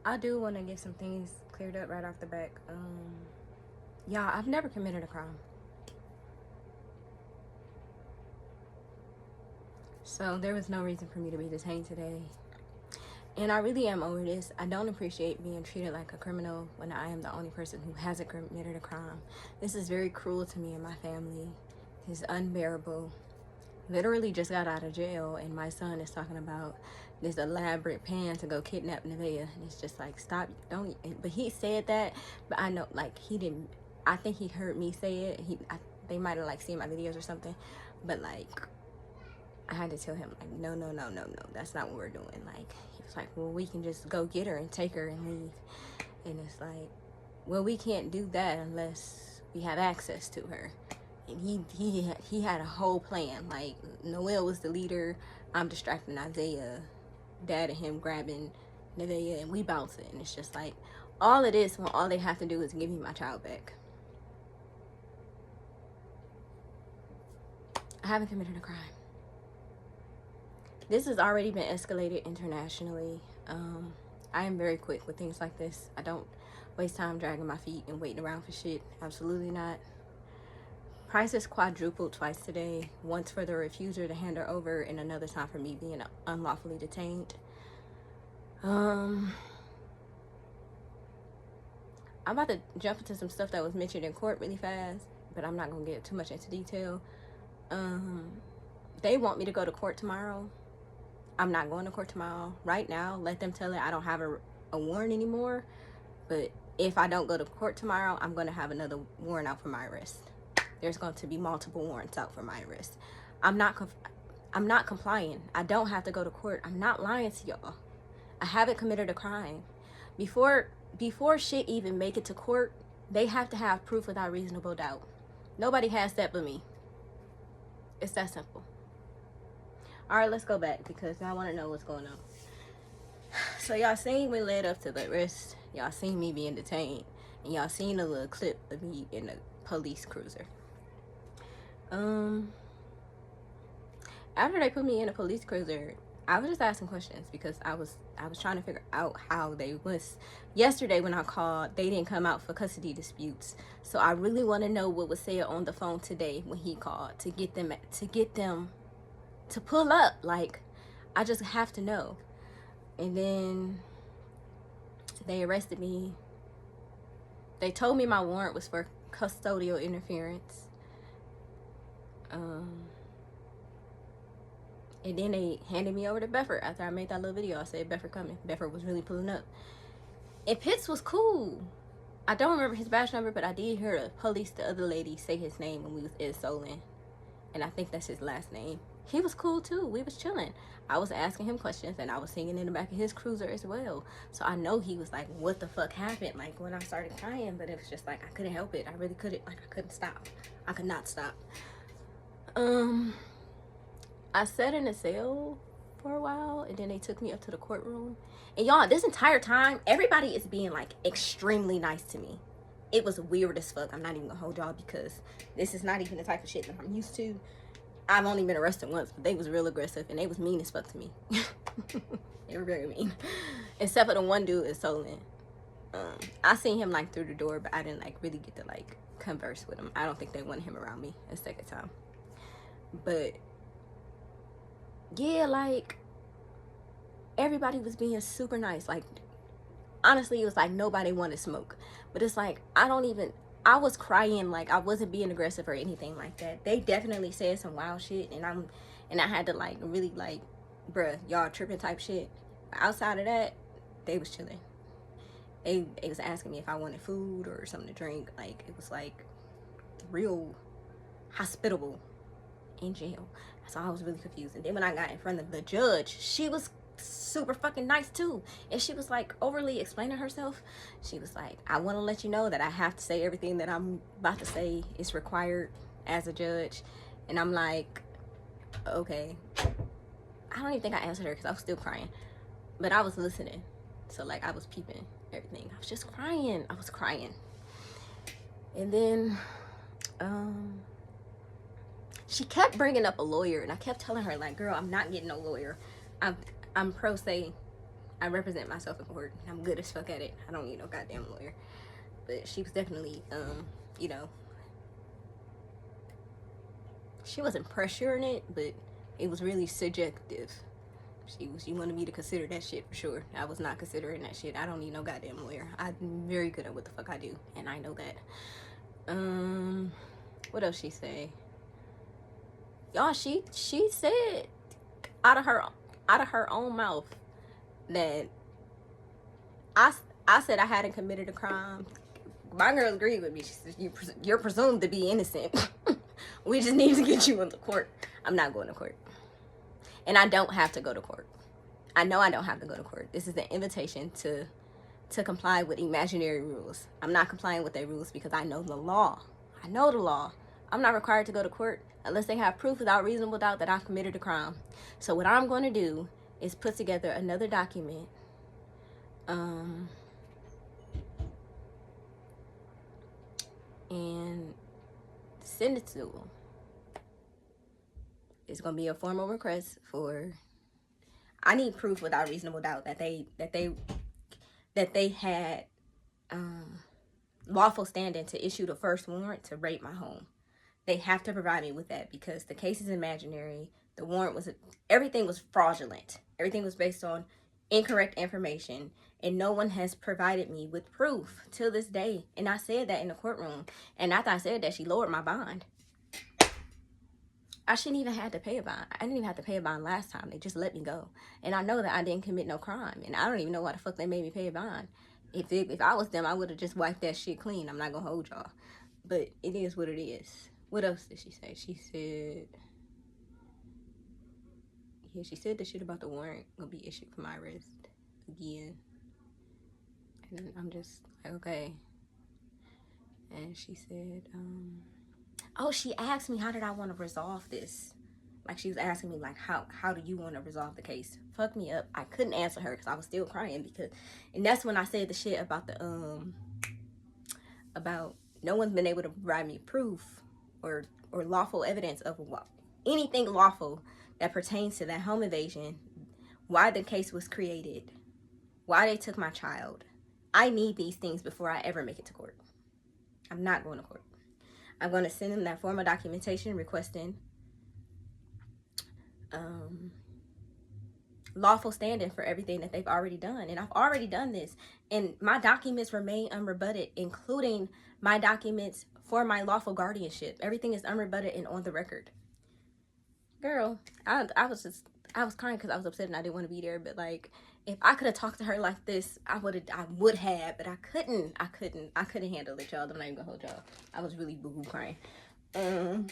I do want to get some things cleared up right off the back. Yeah, I've never committed a crime. So there was no reason for me to be detained today. And I really am over this. I don't appreciate being treated like a criminal when I am the only person who hasn't committed a crime. This is very cruel to me and my family. This is unbearable. Literally just got out of jail, and my son is talking about this elaborate plan to go kidnap Nevaeh. And it's just like, stop, don't. But he said that, but I know, like, he didn't. I think he heard me say it. They might have like seen my videos or something, but like, I had to tell him, like, no, no, no, no, no, that's not what we're doing. Like, he was like, well, we can just go get her and take her and leave. And it's like, well, we can't do that unless we have access to her. And he had a whole plan. Like, Noel was the leader. I'm distracting Isaiah. Dad and him grabbing Nevaeh, and we bouncing. And it's just like, all of this when all they have to do is give me my child back. I haven't committed a crime. This has already been escalated internationally. I am very quick with things like this. I don't waste time dragging my feet and waiting around for shit. Absolutely not. Prices quadrupled twice today. Once for the refuser to hand her over, and another time for me being unlawfully detained. I'm about to jump into some stuff that was mentioned in court really fast, but I'm not gonna get too much into detail. They want me to go to court tomorrow. I'm not going to court tomorrow. Right now, let them tell it I don't have a warrant anymore. But if I don't go to court tomorrow, I'm going to have another warrant out for my arrest. There's going to be multiple warrants out for my arrest. I'm not complying. I don't have to go to court. I'm not lying to y'all. I haven't committed a crime. Before shit even make it to court, they have to have proof without reasonable doubt. Nobody has that but me. It's that simple. All right, let's go back because I want to know what's going on. So y'all seen me led up to the arrest. Y'all seen me being detained. And y'all seen a little clip of me in a police cruiser. After they put me in a police cruiser, I was just asking questions because I was trying to figure out how they was. Yesterday when I called, they didn't come out for custody disputes. So I really want to know what was said on the phone today when he called to get them to pull up. Like, I just have to know. And then they arrested me. They told me my warrant was for custodial interference. And then they handed me over to Bedford after I made that little video. I said Bedford coming. Bedford was really pulling up. And Pitts was cool. I don't remember his badge number, but I did hear the police, the other lady, say his name when we was in Solon. And I think that's his last name. He was cool too. We was chilling. I was asking him questions and I was singing in the back of his cruiser as well. So I know he was like, what the fuck happened? Like, when I started crying, but it was just like, I couldn't help it. I really couldn't, like, I couldn't stop. I could not stop. I sat in a cell for a while and then they took me up to the courtroom. And y'all, this entire time, everybody is being like extremely nice to me. It was weird as fuck. I'm not even gonna hold y'all because this is not even the type of shit that I'm used to. I've only been arrested once, but they was real aggressive and they was mean as fuck to me. They were very mean. Except for the one dude in Solon. I seen him like through the door, but I didn't like really get to like converse with him. I don't think they wanted him around me a second time. But yeah, like, everybody was being super nice. Like, honestly, it was like nobody wanted smoke. But it's like, I was crying. Like, I wasn't being aggressive or anything like that. They definitely said some wild shit, and I had to like really like, bruh, y'all tripping type shit. Outside of that, they was chilling. They was asking me if I wanted food or something to drink. Like, it was like real hospitable in jail. So I was really confused. And then when I got in front of the judge, she was super fucking nice too. And she was like overly explaining herself. She was like, I want to let you know that I have to say everything that I'm about to say is required as a judge. And I'm like, okay. I don't even think I answered her because I was still crying. But I was listening. So like, I was peeping everything. I was just crying. I was crying. And then she kept bringing up a lawyer, and I kept telling her like, girl, I'm not getting no lawyer. I'm pro se. I represent myself in court. I'm good as fuck at it. I don't need no goddamn lawyer. But she was definitely, you know, she wasn't pressuring it, but it was really subjective. She wanted me to consider that shit for sure. I was not considering that shit. I don't need no goddamn lawyer. I'm very good at what the fuck I do, and I know that. What else she say? Y'all, she said out of her own mouth that I said I hadn't committed a crime. My girl agreed with me. She said, you're presumed to be innocent. We just need to get you into court. I'm not going to court. And I don't have to go to court. I know I don't have to go to court. This is an invitation to comply with imaginary rules. I'm not complying with their rules because I know the law. I know the law. I'm not required to go to court unless they have proof without reasonable doubt that I've committed a crime. So what I'm going to do is put together another document. And send it to them. It's gonna be a formal request for. I need proof without reasonable doubt that they had lawful standing to issue the first warrant to rape my home. They have to provide me with that because the case is imaginary. The warrant was, everything was fraudulent. Everything was based on incorrect information, and no one has provided me with proof till this day. And I said that in the courtroom, and after I said that, she lowered my bond. I shouldn't even have to pay a bond. I didn't even have to pay a bond last time. They just let me go. And I know that I didn't commit no crime, and I don't even know why the fuck they made me pay a bond. If I was them, I would have just wiped that shit clean. I'm not gonna hold y'all, but it is what it is. What else did she say? She said, yeah, she said the shit about the warrant gonna be issued for my arrest again. And I'm just like, okay. And she said, oh, she asked me how did I want to resolve this. Like, she was asking me, like, how do you want to resolve the case? Fuck me up. I couldn't answer her because I was still crying because, and that's when I said the shit about the, about no one's been able to provide me proof or lawful evidence of anything lawful that pertains to that home invasion, why the case was created, why they took my child. I need these things before I ever make it to court. I'm not going to court. I'm going to send them that formal documentation requesting lawful standing for everything that they've already done. And I've already done this. And my documents remain unrebutted, including my documents for my lawful guardianship. Everything is unrebutted and on the record. Girl, I was crying because I was upset and I didn't want to be there. But like, if I could have talked to her like this, I would have, but I couldn't handle it, y'all. I'm not even gonna hold y'all. I was really boo-hoo crying. And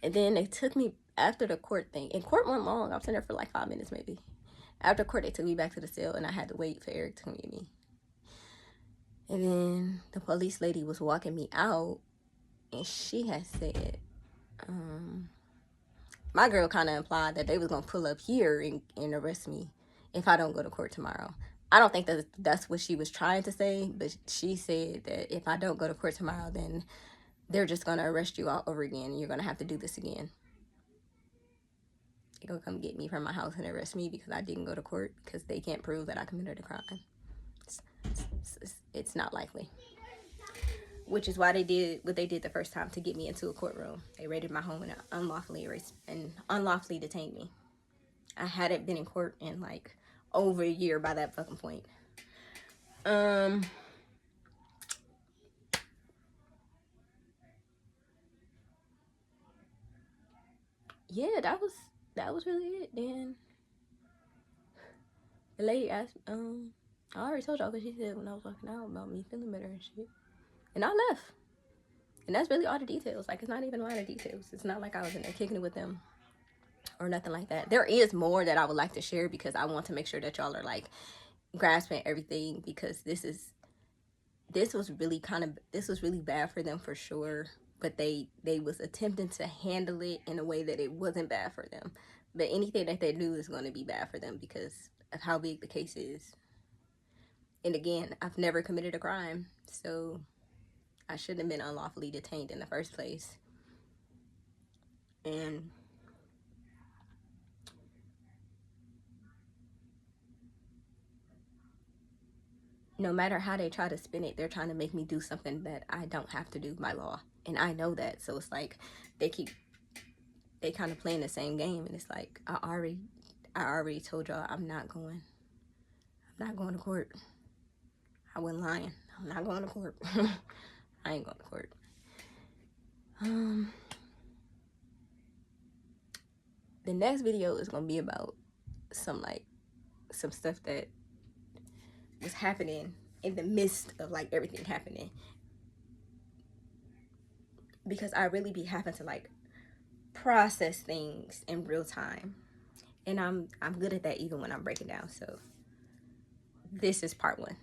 then they took me after the court thing. And court went long. I was in there for like 5 minutes maybe. After court, they took me back to the cell and I had to wait for Eric to come get me. And then the police lady was walking me out and she had said, my girl kind of implied that they was going to pull up here and arrest me if I don't go to court tomorrow. I don't think that's what she was trying to say, but she said that if I don't go to court tomorrow, then they're just going to arrest you all over again and you're going to have to do this again. They're going to come get me from my house and arrest me because I didn't go to court because they can't prove that I committed a crime. It's not likely. Which is why they did what they did the first time to get me into a courtroom. They raided my home and unlawfully detained me. I hadn't been in court in like over a year by that fucking point. Yeah, that was really it. Then the lady asked, I already told y'all what she said when I was walking out about me feeling better and shit. And I left. And that's really all the details. Like, it's not even a lot of details. It's not like I was in there kicking it with them or nothing like that. There is more that I would like to share because I want to make sure that y'all are like grasping everything, because this was really bad for them for sure. But they was attempting to handle it in a way that it wasn't bad for them. But anything that they do is going to be bad for them because of how big the case is. And again, I've never committed a crime, so I shouldn't have been unlawfully detained in the first place. And no matter how they try to spin it, they're trying to make me do something that I don't have to do by law. And I know that. So it's like they kind of playing the same game. And it's like, I already told y'all I'm not going to court. I wasn't lying. I'm not going to court. I ain't going to court. The next video is going to be about some stuff that was happening in the midst of like everything happening, because I really be having to like process things in real time, and I'm good at that even when I'm breaking down. So this is part 1.